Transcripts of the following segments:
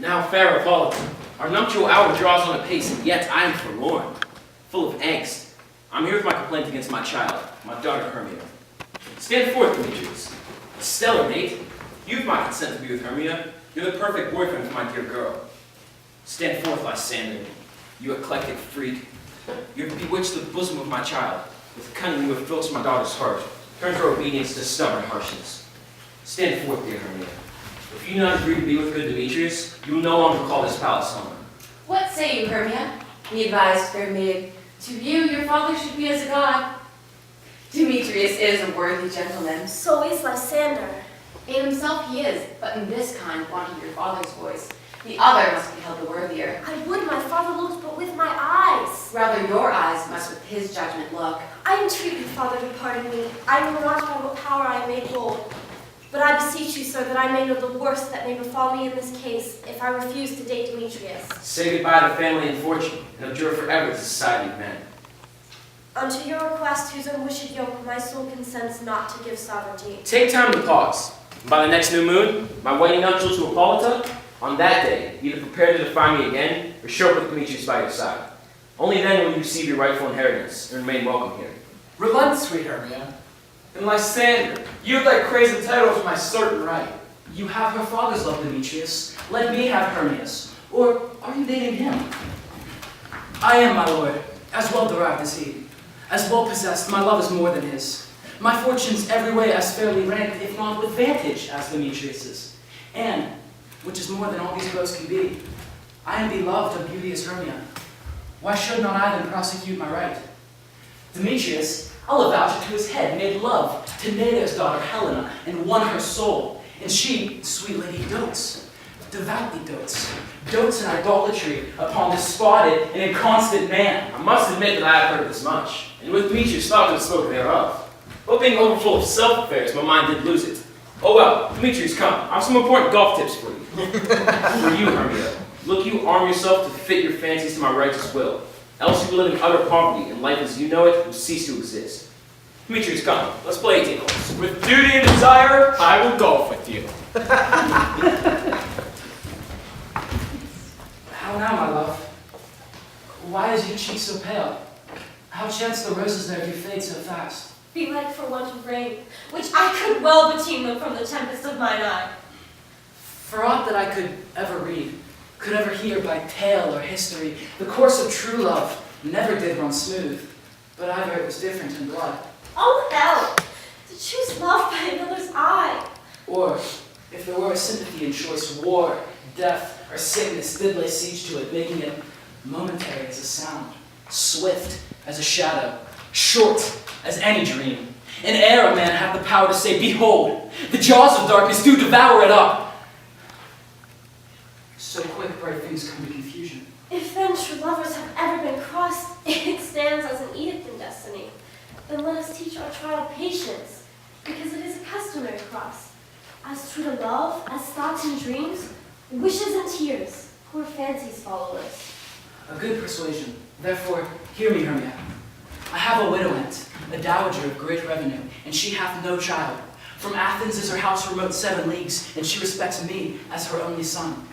Now, fair Apollo, our nuptial hour draws on apace, and yet I am forlorn, full of angst. I'm here with my complaint against my child, my daughter Hermia. Stand forth, Demetrius. A stellar mate. You've my consent to be with Hermia. You're the perfect boyfriend for my dear girl. Stand forth, Lysander, you eclectic freak. You have bewitched the bosom of my child. With cunning you have filched my daughter's heart, turned her obedience to stubborn harshness. Stand forth, dear Hermia. If you do not agree to be with good Demetrius, you will no longer call this palace home. What say you, Hermia? Be advised, fair maid. To you, your father should be as a god. Demetrius is a worthy gentleman. So is Lysander. In himself he is, but in this kind wanting your father's voice. The other must be held the worthier. I would my father looked, but with my eyes. Rather your eyes must with his judgment look. I entreat you, father, to pardon me. I know not by what power I am made bold. But I beseech you, sir, that I may know the worst that may befall me in this case, if I refuse to date Demetrius. Say goodbye to family and fortune, and abjure forever the society of men. Unto your request, whose unwished yoke, my soul consents not to give sovereignty. Take time to pause. By the next new moon, my wedding nuptials to Hippolyta, on that day, either prepare to defy me again, or show up with Demetrius by your side. Only then will you receive your rightful inheritance, and remain welcome here. Relent, sweet Hermia. And Lysander, you with thy crazy title is my certain right. You have her father's love, Demetrius. Let me have Hermia's. Or are you dating him? I am, my lord, as well derived as he. As well possessed, my love is more than his. My fortune's every way as fairly ranked, if not with vantage, as Demetrius's. And, which is more than all these bows can be, I am beloved of beauteous Hermia. Why should not I then prosecute my right? Demetrius, I'll avouch it to his head, made love to Neda's daughter Helena, and won her soul. And she, sweet lady, dotes, devoutly dotes in idolatry upon this spotted and inconstant man. I must admit that I have heard this much, and with Demetrius thought to have spoken thereof. But being overfull of self-affairs, my mind did lose it. Oh well, Demetrius, come. I have some important golf tips for you. For you, Hermia, look you arm yourself to fit your fancies to my righteous will. Else you will live in utter poverty, and life as you know it will cease to exist. Demetrius, come. Let's play 18 holes. With duty and desire, I will golf with you. How now, my love? Why is your cheek so pale? How chance the roses there do fade so fast? Be like for want of rain, which I could well beteem them from the tempest of mine eye. For aught that I could ever read, could ever hear by tale or history, the course of true love never did run smooth, but either it was different in blood. Oh hell! To choose love by another's eye. Or, if there were a sympathy in choice, war, death, or sickness did lay siege to it, making it momentary as a sound, swift as a shadow, short as any dream. And ere a man have the power to say, behold, the jaws of darkness do devour it up. So quick bright things come to confusion. If then true lovers have ever been crossed, it stands as an edict in destiny. Then let us teach our child patience, because it is a customary cross. As true to love, as thoughts and dreams, wishes and tears, poor fancies follow us. A good persuasion. Therefore, hear me, Hermia. I have a widow aunt, a dowager of great revenue, and she hath no child. From Athens is her house remote 7 leagues, and she respects me as her only son.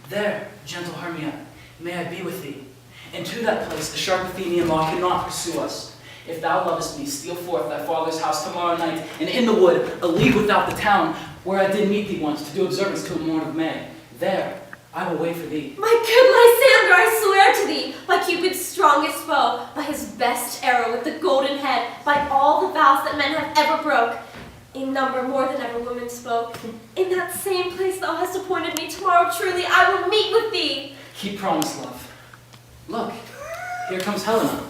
There, gentle Hermia, may I be with thee. And to that place the sharp Athenian law cannot pursue us. If thou lovest me, steal forth thy father's house tomorrow night, and in the wood, a league without the town, where I did meet thee once to do observance to a morn of May. There, I will wait for thee. My good Lysander, I swear to thee, by Cupid's strongest bow, by his best arrow with the golden head, by all the vows that men have ever broke, in number more than ever women spoke, in that same place thou hast appointed me tomorrow, truly I will meet with thee. Keep promise, love. Look, here comes Helena.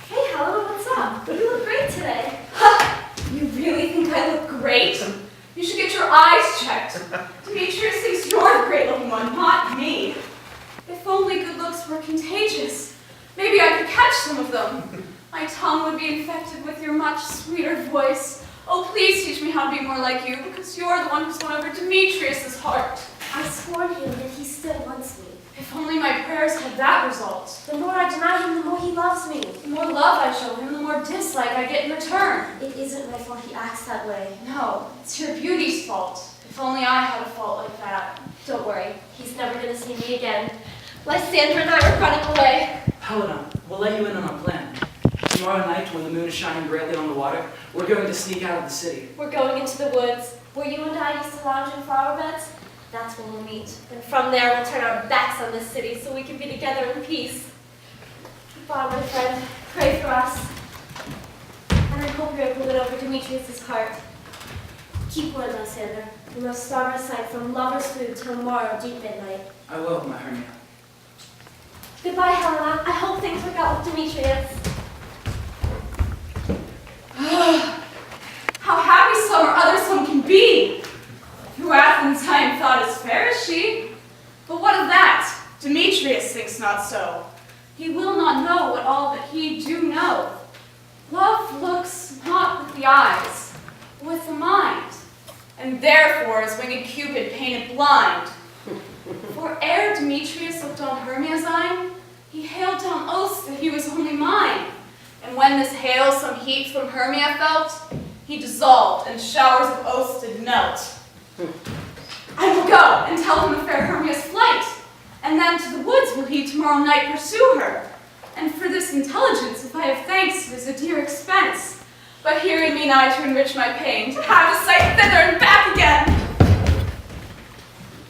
Hey Helena, what's up? You look great today. Ha! You really think I look great? You should get your eyes checked. Demetrius thinks you're the great-looking one, not me. If only good looks were contagious, maybe I could catch some of them. My tongue would be infected with your much sweeter voice. Oh, please teach me how to be more like you, because you're the one who's won over Demetrius's heart. I scorn him that he still wants me. If only my prayers had that result. The more I deny him, the more he loves me. The more love I show him, the more dislike I get in return. It isn't my fault he acts that way. No, it's your beauty's fault. If only I had a fault like that. Don't worry, he's never going to see me again. Lysander and I are running away. Helena, we'll let you in on our plan. Tomorrow night, when the moon is shining brightly on the water, we're going to sneak out of the city. We're going into the woods, where you and I used to lounge in flower beds. That's when we'll meet. And from there, we'll turn our backs on this city so we can be together in peace. Goodbye, my friend. Pray for us. And I hope you're able to win over Demetrius' heart. Keep word, Lysander. We must starve our sight from lover's food till tomorrow, deep midnight. I will, my Hermia. Goodbye, Helena. I hope things work out with Demetrius. How happy some or other some can be! Through Athens I am thought as fair as she. But what of that? Demetrius thinks not so. He will not know what all that he do know. Love looks not with the eyes, but with the mind, and therefore is winged Cupid painted blind. For ere Demetrius looked on Hermia's eye, he hailed down oaths that he was only mine. And when this hail some heat from Hermia felt, he dissolved, and showers of oaths did melt. I will go and tell him of fair Hermia's flight, and then to the woods will he tomorrow night pursue her. And for this intelligence, if I have thanks, it is a dear expense. But hearing me nigh to enrich my pain, to have a sight thither and back again,